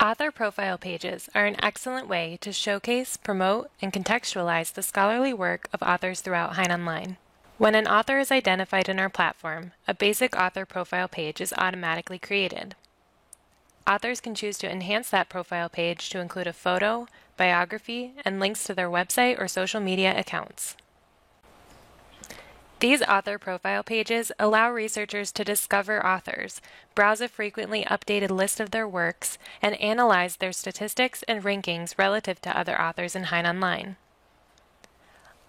Author profile pages are an excellent way to showcase, promote, and contextualize the scholarly work of authors throughout HeinOnline. When an author is identified in our platform, a basic author profile page is automatically created. Authors can choose to enhance that profile page to include a photo, biography, and links to their website or social media accounts. These author profile pages allow researchers to discover authors, browse a frequently updated list of their works, and analyze their statistics and rankings relative to other authors in HeinOnline.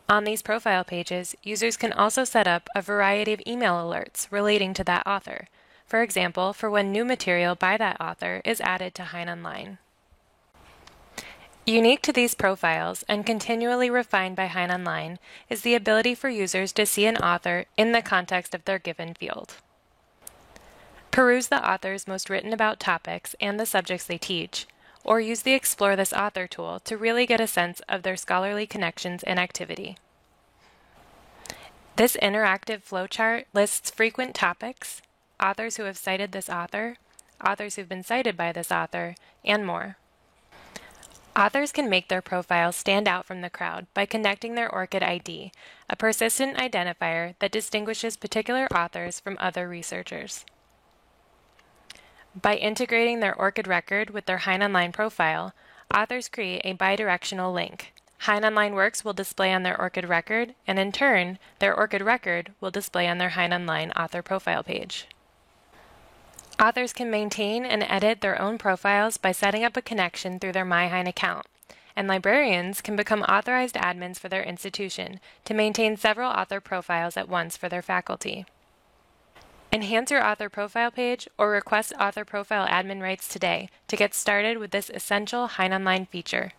On these profile pages, users can also set up a variety of email alerts relating to that author, for example, for when new material by that author is added to HeinOnline. Unique to these profiles and continually refined by HeinOnline is the ability for users to see an author in the context of their given field. Peruse the author's most written about topics and the subjects they teach, or use the Explore This Author tool to really get a sense of their scholarly connections and activity. This interactive flowchart lists frequent topics, authors who have cited this author, authors who've been cited by this author, and more. Authors can make their profiles stand out from the crowd by connecting their ORCID ID, a persistent identifier that distinguishes particular authors from other researchers. By integrating their ORCID record with their HeinOnline profile, authors create a bidirectional link. HeinOnline works will display on their ORCID record, and in turn, their ORCID record will display on their HeinOnline author profile page. Authors can maintain and edit their own profiles by setting up a connection through their MyHein account, and librarians can become authorized admins for their institution to maintain several author profiles at once for their faculty. Enhance your author profile page or request author profile admin rights today to get started with this essential HeinOnline feature.